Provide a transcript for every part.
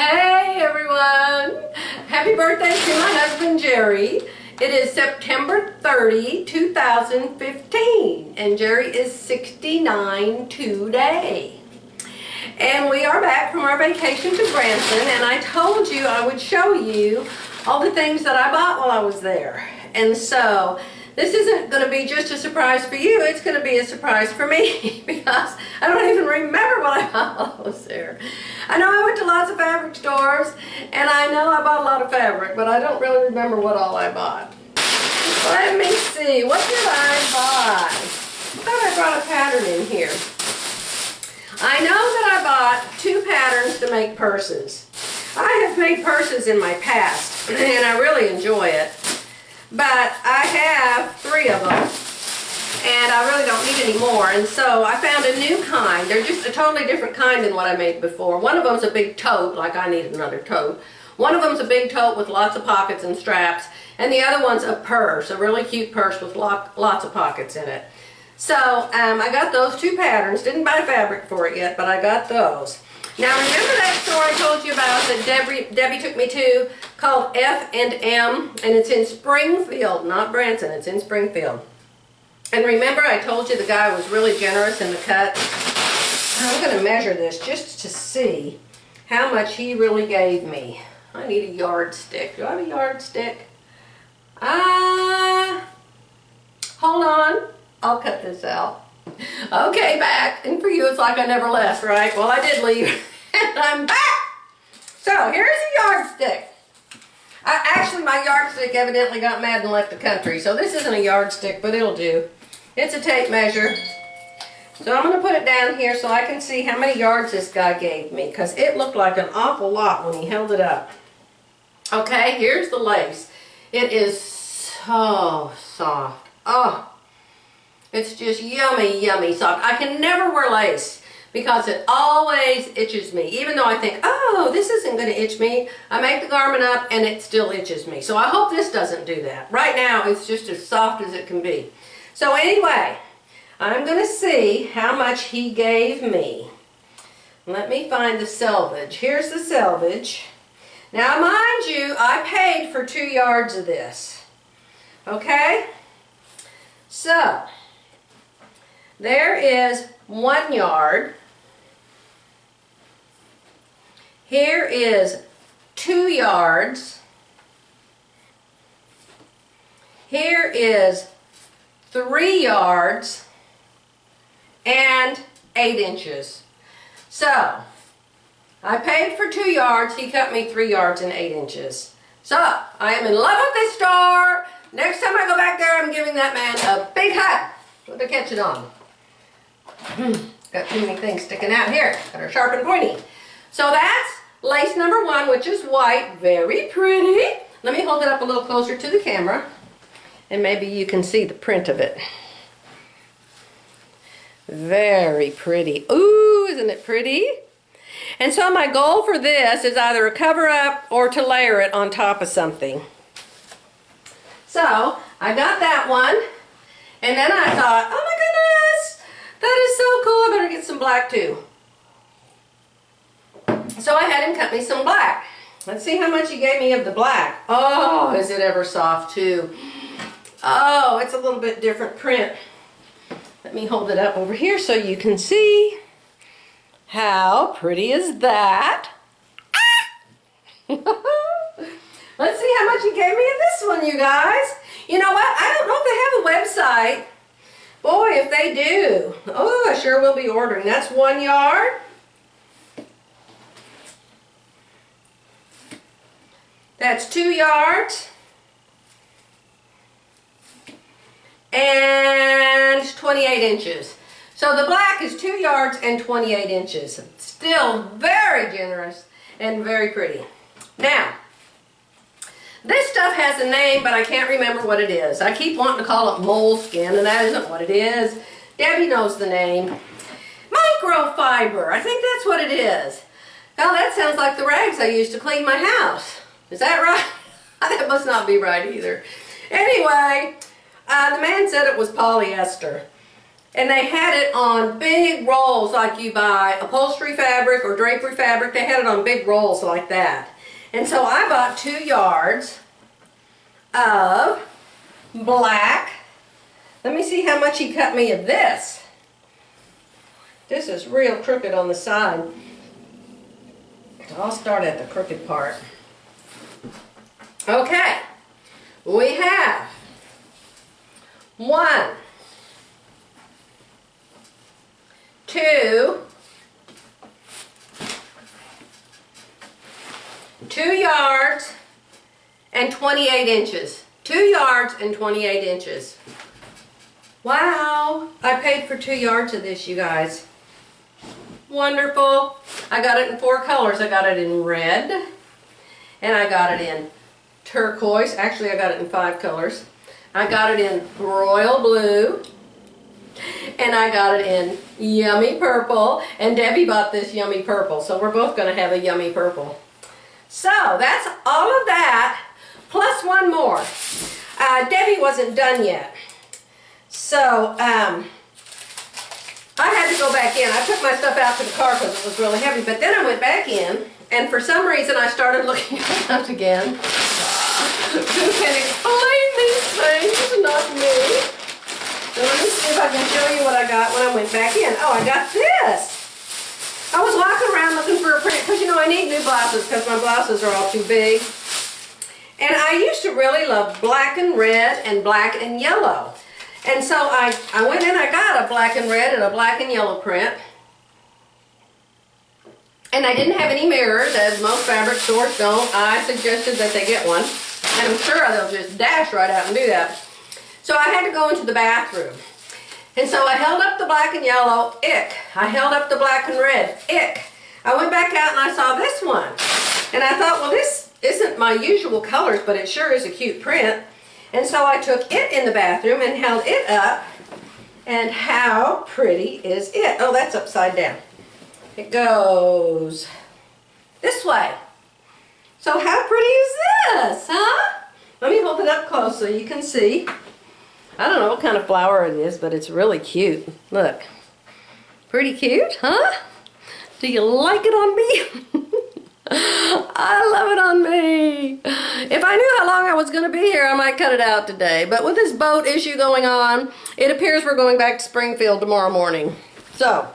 Hey everyone! Happy birthday to my husband Jerry. It is September 30, 2015, and Jerry is 69 today. And we are back from our vacation to Branson, and I told you I would show you all the things that I bought while I was there. And so this isn't going to be just a surprise for you, it's going to be a surprise for me because I don't even remember what I bought while I was there. I know I went to lots of fabric stores and I know I bought a lot of fabric, but I don't really remember what all I bought. Let me see, what did I buy? I thought I brought a pattern in here. I know that I bought 2 patterns to make purses. I have made purses in my past and I really enjoy it. But I have 3 of them, and I really don't need any more, and so I found a new kind. They're just a totally different kind than what I made before. One of them's a big tote, like I need another tote. One of them's a big tote with lots of pockets and straps, and the other one's a purse, a really cute purse with lots of pockets in it. So I got those 2 patterns. Didn't buy fabric for it yet, but I got those. Now remember that store I told you about that Debbie took me to called F&M, and it's in Springfield, not Branson, it's in Springfield. And remember I told you the guy was really generous in the cut? I'm going to measure this just to see how much he really gave me. I need a yardstick. Do I have a yardstick? Hold on, I'll cut this out. Okay, back. And for you, it's like I never left, right? Well, I did leave, and I'm back. So, here's a yardstick. Actually, my yardstick evidently got mad and left the country, so this isn't a yardstick, but it'll do. It's a tape measure. So, I'm going to put it down here so I can see how many yards this guy gave me, because it looked like an awful lot when he held it up. Okay, here's the lace. It is so soft. Oh. It's just yummy, yummy soft. I can never wear lace because it always itches me. Even though I think, oh, this isn't going to itch me. I make the garment up and it still itches me. So I hope this doesn't do that. Right now, it's just as soft as it can be. So anyway, I'm going to see how much he gave me. Let me find the selvage. Here's the selvage. Now, mind you, I paid for 2 yards of this. Okay? So there is 1 yard. Here is 2 yards. Here is 3 yards and 8 inches. So I paid for 2 yards. He cut me 3 yards and 8 inches. So I am in love with this store. Next time I go back there, I'm giving that man a big hug with a catch it on. Got too many things sticking out here that are sharp and pointy. So that's lace number 1, which is white. Very pretty. Let me hold it up a little closer to the camera, and maybe you can see the print of it. Very pretty. Ooh, isn't it pretty? And so my goal for this is either a cover up or to layer it on top of something. So I got that one, and then I thought, oh my goodness, that is so cool, I better get some black too. So I had him cut me some black. Let's see how much he gave me of the black. Oh, is it ever soft too. Oh, it's a little bit different print. Let me hold it up over here so you can see. How pretty is that? Let's see how much he gave me of this one, you guys. You know what? I don't know if they have a website. Boy, if they do. Oh, I sure will be ordering. That's 1 yard. That's 2 yards. And 28 inches. So the black is 2 yards and 28 inches. Still very generous and very pretty. Now, this stuff has a name, but I can't remember what it is. I keep wanting to call it moleskin, and that isn't what it is. Debbie knows the name. Microfiber. I think that's what it is. Oh, that sounds like the rags I used to clean my house. Is that right? That must not be right either. Anyway, the man said it was polyester. And they had it on big rolls like you buy upholstery fabric or drapery fabric. They had it on big rolls like that. And so I bought 2 yards of black. Let me see how much he cut me of this. This is real crooked on the side. I'll start at the crooked part. Okay, we have 1, 2 yards and 28 inches. 2 yards and 28 inches. Wow, I paid for 2 yards of this, you guys. Wonderful. I got it in 4 colors. I got it in red, and I got it in turquoise. Actually, I got it in 5 colors. I got it in royal blue, and I got it in yummy purple, and Debbie bought this yummy purple, so we're both going to have a yummy purple. So that's all of that, plus 1 more. Debbie wasn't done yet, so I had to go back in. I took my stuff out to the car because it was really heavy, but then I went back in, and for some reason I started looking at it again. Who can explain these things? Not me. So let me see if I can show you what I got when I went back in. Oh, I got this. I was walking around looking for a print because, you know, I need new blouses because my blouses are all too big. And I used to really love black and red and black and yellow. And so I went in, I got a black and red and a black and yellow print. And I didn't have any mirrors, as most fabric stores don't. I suggested that they get one. And I'm sure they'll just dash right out and do that. So I had to go into the bathroom. And so I held up the black and yellow, ick. I held up the black and red, ick. I went back out and I saw this one. And I thought, well, this isn't my usual colors, but it sure is a cute print. And so I took it in the bathroom and held it up. And how pretty is it? Oh, that's upside down. It goes this way. So how pretty is this, huh? Let me hold it up close so you can see. I don't know what kind of flower it is, but it's really cute. Look. Pretty cute, huh? Do you like it on me? I love it on me. If I knew how long I was going to be here, I might cut it out today. But with this boat issue going on, it appears we're going back to Springfield tomorrow morning. So,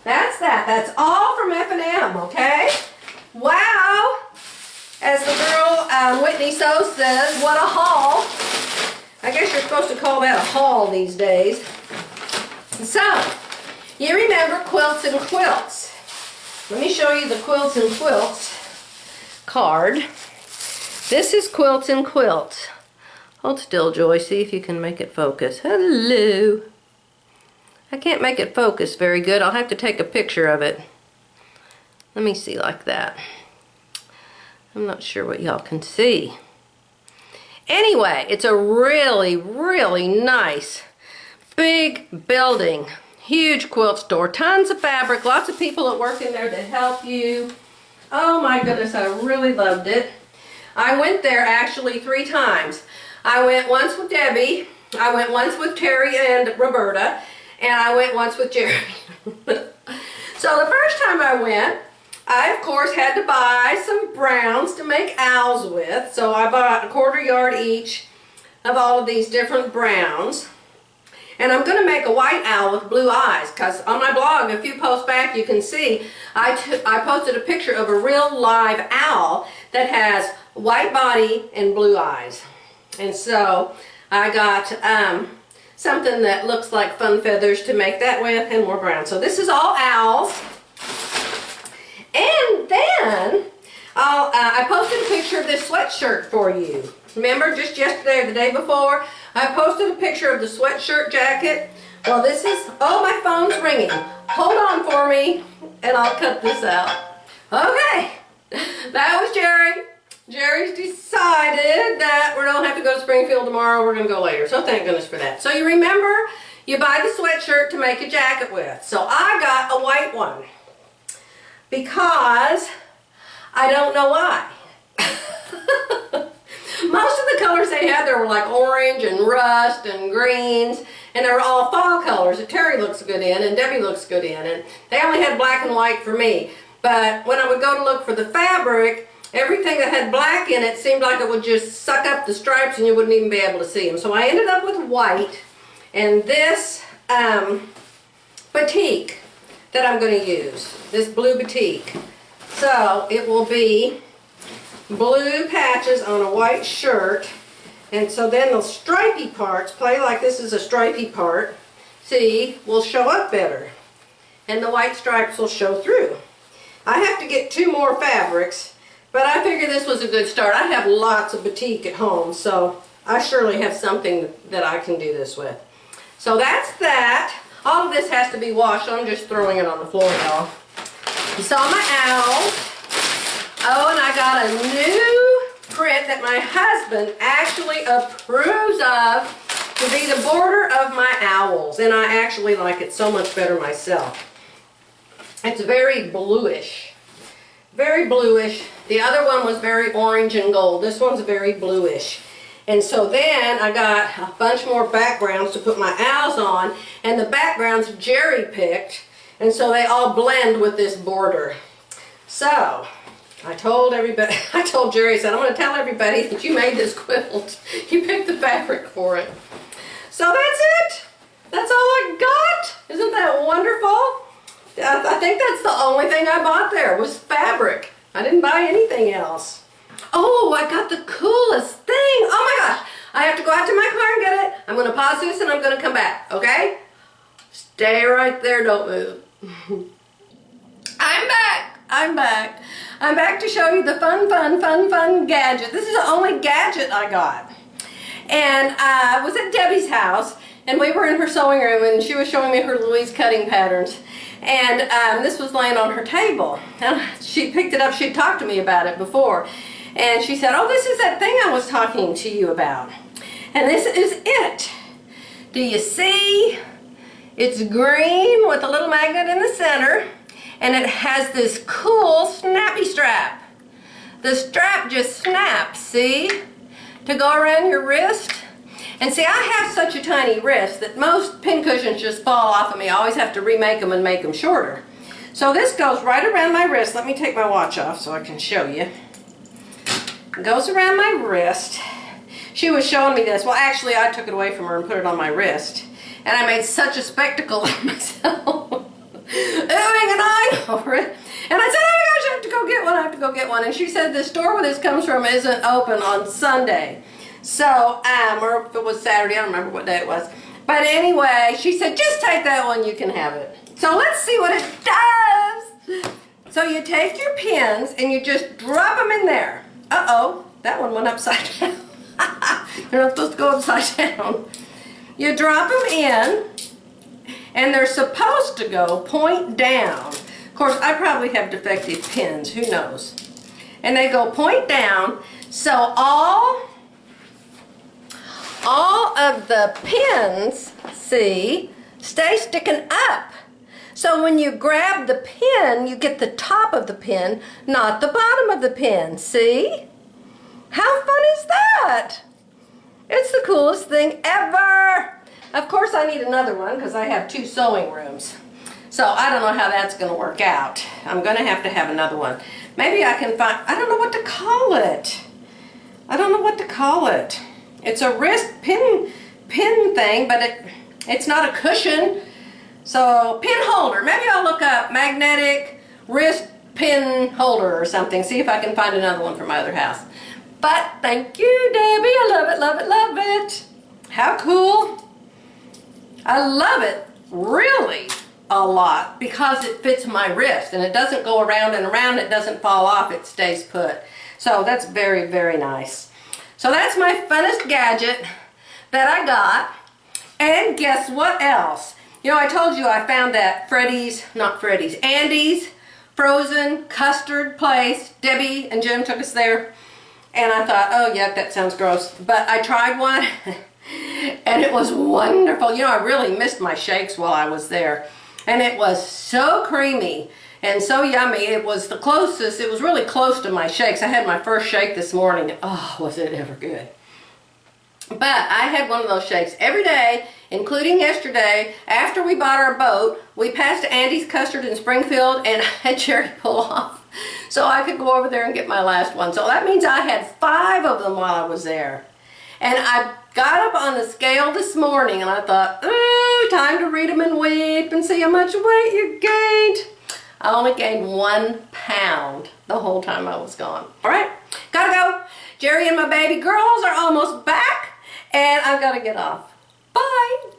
that's that. That's all from F&M, okay? Wow! As the girl Whitney So says, what a haul. I guess you're supposed to call that a haul these days. So, you remember Quilts and Quilts. Let me show you the Quilts and Quilts card. This is Quilts and Quilts. Hold still, Joy. See if you can make it focus. Hello. I can't make it focus very good. I'll have to take a picture of it. Let me see like that. I'm not sure what y'all can see. Anyway, it's a really, really nice, big building. Huge quilt store. Tons of fabric. Lots of people that work in there to help you. Oh my goodness, I really loved it. I went there actually 3 times. I went once with Debbie. I went once with Terry and Roberta. And I went once with Jerry. So the first time I went, I of course had to buy some browns to make owls with. So I bought a 1/4 yard each of all of these different browns. And I'm going to make a white owl with blue eyes, because on my blog, a few posts back, you can see I posted a picture of a real live owl that has white body and blue eyes. And so I got something that looks like fun feathers to make that with, and more brown. So this is all owls. And then I posted a picture of this sweatshirt for you. Remember, just yesterday or the day before, I posted a picture of the sweatshirt jacket. Well, this is, oh, my phone's ringing. Hold on for me, and I'll cut this out. Okay, that was Jerry. Jerry's decided that we don't have to go to Springfield tomorrow. We're going to go later, so thank goodness for that. So you remember, you buy the sweatshirt to make a jacket with. So I got a white one because I don't know why. Most of the colors they had there were like orange and rust and greens, And they're all fall colors that Terry looks good in and Debbie looks good in. And they only had black and white for me. But when I would go to look for the fabric, everything that had black in it seemed like it would just suck up the stripes and you wouldn't even be able to see them. So I ended up with white and this batik that I'm going to use, this blue batik. So it will be blue patches on a white shirt, and so then the stripy parts, play like this is a stripy part, see, will show up better. And the white stripes will show through. I have to get 2 more fabrics, but I figured this was a good start. I have lots of batik at home, so I surely have something that I can do this with. So that's that. All of this has to be washed, so I'm just throwing it on the floor, y'all. You saw my owls. Oh, and I got a new print that my husband actually approves of to be the border of my owls. And I actually like it so much better myself. It's very bluish. Very bluish. The other one was very orange and gold. This one's very bluish. And so then I got a bunch more backgrounds to put my owls on, and the backgrounds Jerry picked, and so they all blend with this border. So I told everybody, I told Jerry, I said, I'm going to tell everybody that you made this quilt. You picked the fabric for it. So that's it. That's all I got. Isn't that wonderful? I think that's the only thing I bought there was fabric. I didn't buy anything else. Oh, I got the coolest thing. Oh my gosh. I have to go out to my car and get it. I'm going to pause this and I'm going to come back, okay? Stay right there. Don't move. I'm back. I'm back. I'm back to show you the fun gadget. This is the only gadget I got. And I was at Debbie's house and we were in her sewing room and she was showing me her Louise cutting patterns. And this was laying on her table. And she picked it up. She'd talked to me about it before. And she said, oh, this is that thing I was talking to you about. And this is it. Do you see? It's green with a little magnet in the center. And it has this cool snappy strap. The strap just snaps, see? To go around your wrist. And see, I have such a tiny wrist that most pin cushions just fall off of me. I always have to remake them and make them shorter. So this goes right around my wrist. Let me take my watch off so I can show you. It goes around my wrist. She was showing me this. Well, actually, I took it away from her and put it on my wrist. And I made such a spectacle of myself. Doing an eye over it. And I said, oh my gosh, I have to go get one. I have to go get one. And she said the store where this comes from isn't open on Sunday. So, or if it was Saturday, I don't remember what day it was. But anyway, she said, just take that one, you can have it. So let's see what it does. So you take your pins and you just drop them in there. Uh-oh, that one went upside down. They're not supposed to go upside down. You drop them in and they're supposed to go point down. Of course, I probably have defective pins, who knows. And they go point down, so all of the pins, see, stay sticking up. So when you grab the pin, you get the top of the pin, not the bottom of the pin, see? How fun is that? It's the coolest thing ever. Of course I need another one because I have 2 sewing rooms. So I don't know how that's going to work out. I'm going to have another one. Maybe I can find, I don't know what to call it. I don't know what to call it. It's a wrist pin thing, but it's not a cushion. So pin holder. Maybe I'll look up magnetic wrist pin holder or something. See if I can find another one for my other house. But thank you, Debbie. I love it, love it, love it. How cool. I love it really a lot because it fits my wrist and it doesn't go around and around. It doesn't fall off. It stays put. So that's very, very nice. So that's my funnest gadget that I got. And guess what else? You know, I told you I found that Andy's frozen custard place. Debbie and Jim took us there. And I thought, oh, yuck, that sounds gross. But I tried one, and it was wonderful. You know, I really missed my shakes while I was there. And it was so creamy and so yummy. It was the closest, it was really close to my shakes. I had my first shake this morning. Oh, was it ever good. But I had one of those shakes every day including yesterday, after we bought our boat, we passed Andy's Custard in Springfield and I had Jerry pull off so I could go over there and get my last one. So that means I had 5 of them while I was there. And I got up on the scale this morning and I thought, ooh, time to read them and weep and see how much weight you gained. I only gained 1 pound the whole time I was gone. All right, gotta go. Jerry and my baby girls are almost back and I've got to get off. Bye.